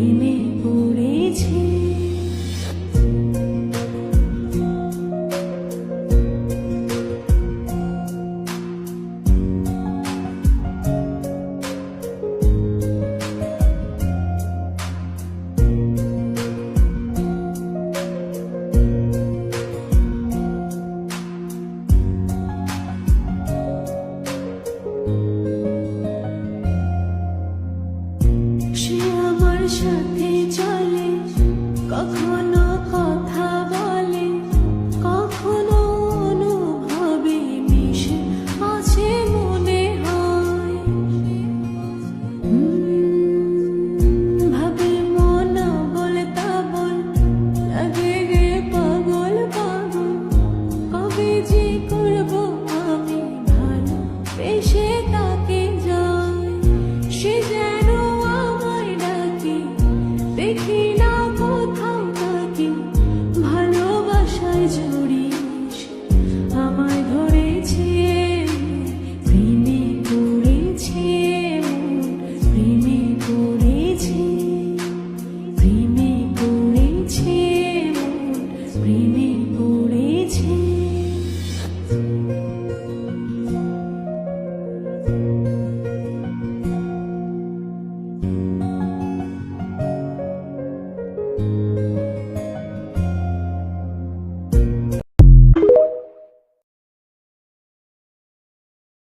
প্রেমে পড়েছি। সে আমার সাথে চলে, কখনো কথা বলে, কখনো অনুভবে মিশে আছে মনে হয়। ভাবে মন বলতা বল, লাগে গে পাগল পাগল। কবে যে করবো আমি ভালো বেশে তাকে যাই। সে যেন আমায় ডাকে, দেখি না কোথাও তাকে। ভালোবাসায় জড়িয়ে আমায় ধরেছে, প্রেমে পড়েছে মন, প্রেমে পড়েছে, প্রেমে পড়েছে মন, প্রেমে পড়েছে।